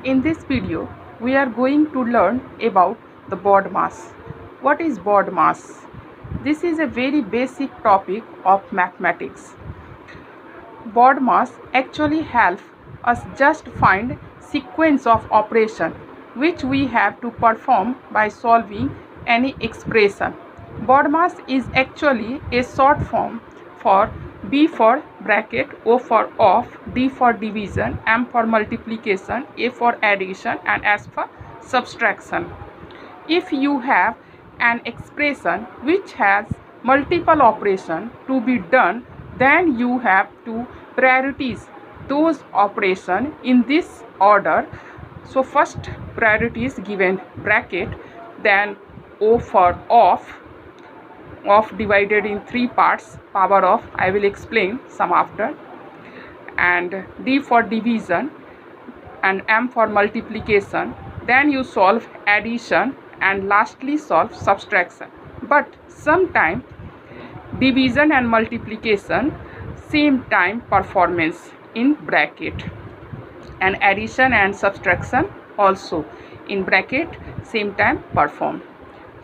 In this video, we are going to learn about the BODMAS. What is BODMAS? This is a very basic topic of mathematics. BODMAS actually helps us just find sequence of operation which we have to perform by solving any expression. BODMAS is actually a short form for B for bracket, O for off, D for division, M for multiplication, A for addition, and S for subtraction. If you have an expression which has multiple operations to be done, then you have to prioritize those operations in this order. So first priority is given bracket, then O for off divided in three parts, power of, I will explain some after, and D for division and M for multiplication. Then you solve addition and lastly solve subtraction. But sometime division and multiplication same time performance in bracket, and addition and subtraction also in bracket same time perform.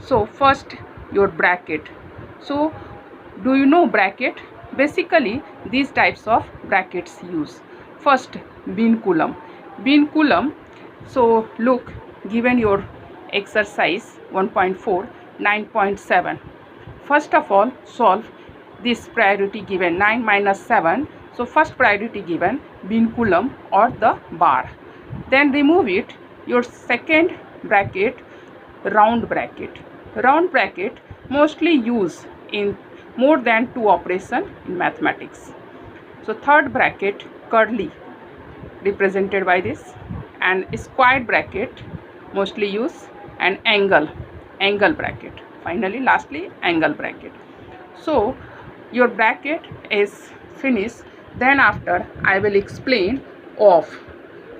So first your bracket. So do you know bracket? Basically these types of brackets use. First binculum. So look, given your exercise 1.4 9.7. First of all solve this priority given 9 minus 7. So first priority given binculum or the bar. Then remove it. Your second bracket round bracket. Round bracket mostly used in more than two operations in mathematics. So third bracket curly represented by this, and square bracket mostly used, and angle bracket. Finally lastly angle bracket. So your bracket is finished. Then after I will explain of.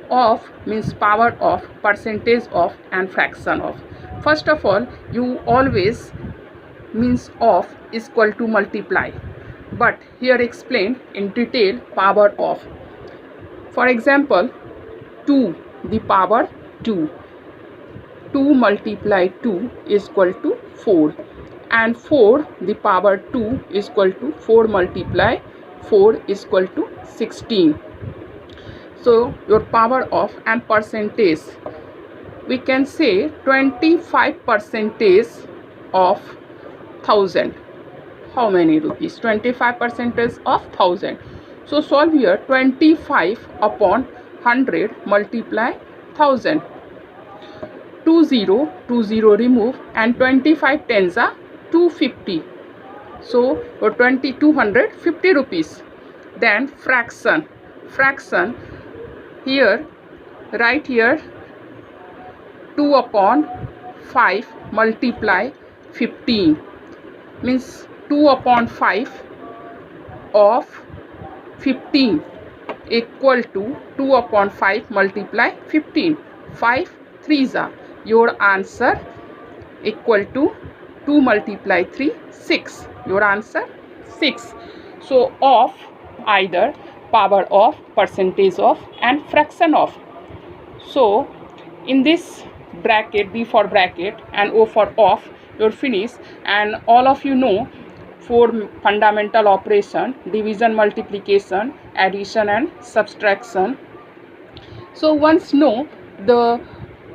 Of means power of, percentage of, and fraction of. First of all, you always means of is equal to multiply, but here explain in detail power of. For example, 2 the power 2. 2 multiply 2 is equal to 4, and 4 the power 2 is equal to 4 multiply 4 is equal to 16. So your power of and percentage, we can say 25% of 1000. How many rupees? 25% of 1000. So solve here 25 upon 100 multiply 1000. 20 remove, and 25 tens are 250. So for 250 rupees. Then fraction. Here right here 2 upon 5 multiply 15 means 2 upon 5 of 15 equal to 2 upon 5 multiply 15. 5 threes are, your answer equal to 2 multiply 3 6. Your answer 6. So of either power of, percentage of, and fraction of. So in this bracket, B for bracket and O for off, you're finished. And all of you know 4 fundamental operation: division, multiplication, addition, and subtraction. So once know the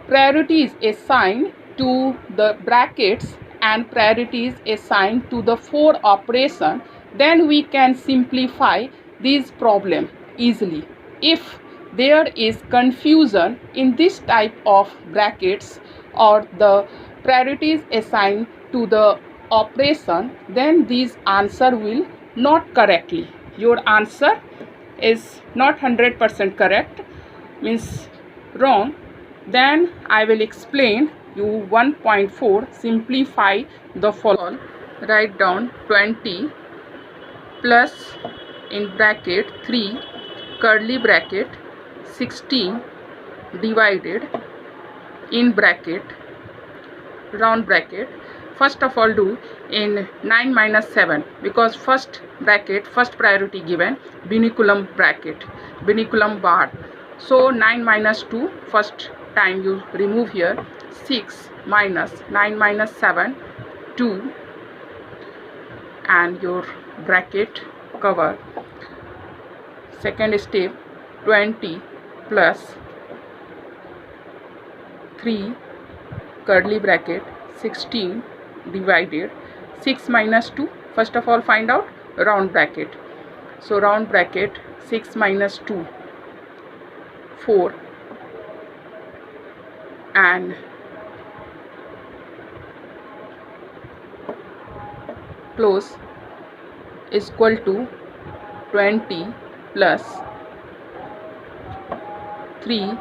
priorities assigned to the brackets and priorities assigned to the 4 operation, then we can simplify this problem easily. If there is confusion in this type of brackets or the priorities assigned to the operation, then this answer will not correctly. Your answer is not 100% correct, means wrong. Then I will explain you 1.4. Simplify the following. Write down 20 plus in bracket 3 curly bracket 16 divided in bracket round bracket. First of all do in 9 minus 7, because first bracket first priority given binculum bracket, binculum bar. So 9 minus 2, first time you remove here. 6 minus 9 minus 7, 2, and your bracket cover. Second step, 20 plus 3 curly bracket 16 divided 6 minus 2. First of all find out round bracket. So round bracket 6 minus 2, 4, and close is equal to 20 plus 3,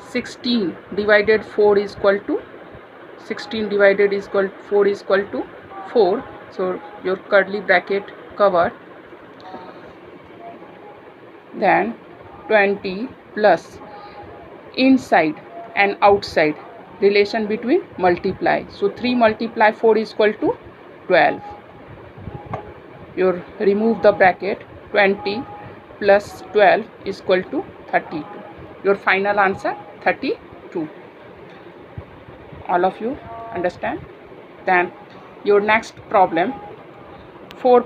16 divided 4 is equal to 16 divided is equal 4 is equal to 4. So your curly bracket covered. Then 20 plus inside and outside relation between multiply. So 3 multiply 4 is equal to 12. You remove the bracket. 20 plus 12 is equal to 32. Your final answer 32. All of you understand? Then your next problem, 4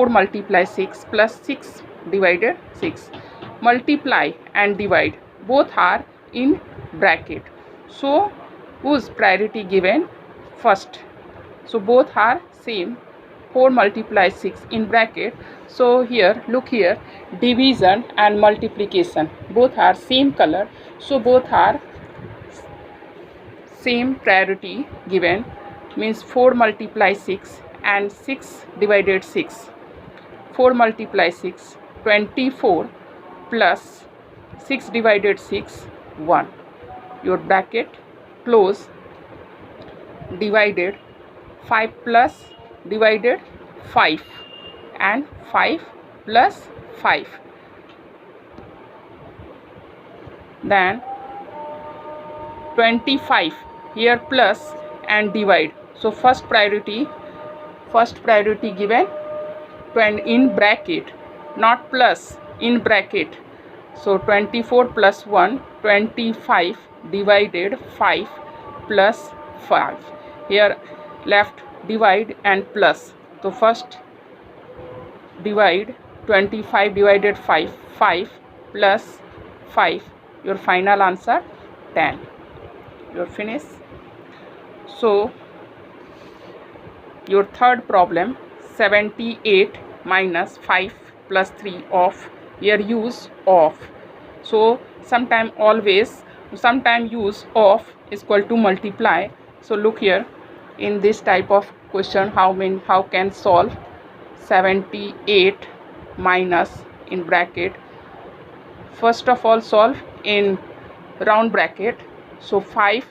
multiply 6 plus 6 divided 6. Multiply and divide both are in bracket. So whose priority given first? So both are same. 4 multiply 6 in bracket. So here look here, division and multiplication both are same color. So both are same priority given, means 4 multiply 6 and 6 divided 6. 4 multiply 6, 24 plus 6 divided 6, 1. Your bracket close, divided 5 plus divided 5 and 5 plus 5. Then 25 here plus and divide. So first priority given in bracket, not plus, in bracket. So 24 plus 1, 25 divided 5 plus 5. Here left divide and plus. So first divide 25 divided 5, 5 plus 5. Your final answer 10. You're finished. So your third problem, 78 minus 5 plus 3 of. Here use of. So sometime use of is equal to multiply. So look here, in this type of question how can solve 78 minus in bracket. First of all solve in round bracket. So 5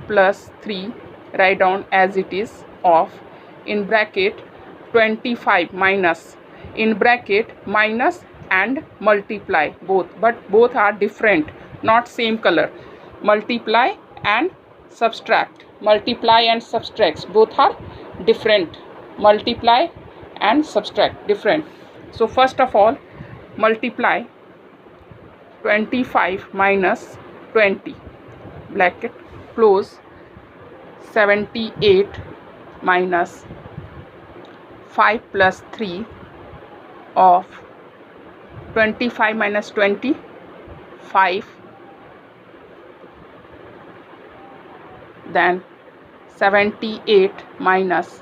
plus 3 write down as it is of, in bracket 25 minus, in bracket minus and multiply both, but both are different, not same color. Multiply and subtract, both are different. Multiply and subtract different. So first of all multiply 25 minus 20, bracket close, 78 minus 5 plus 3 of 25 minus 20, 5, then 78 minus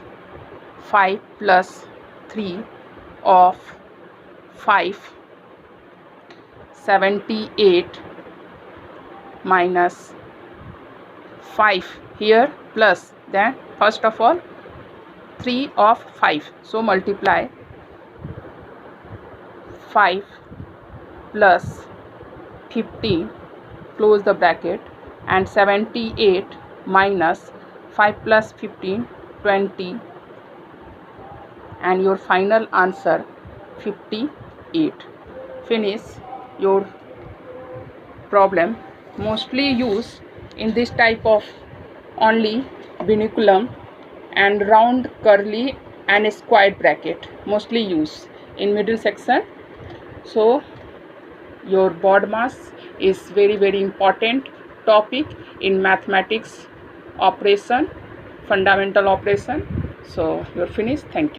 5 plus 3 of 5, 78 minus 5 here plus, then first of all 3 of 5. So multiply 5 plus 15, close the bracket, and 78 minus 5 plus 15, 20, and your final answer 58. Finish your problem. Mostly use in this type of only vinculum and round, curly and square bracket, mostly use in middle section. So your body mass is very important topic in mathematics operation, fundamental operation. So you're finished. Thank you.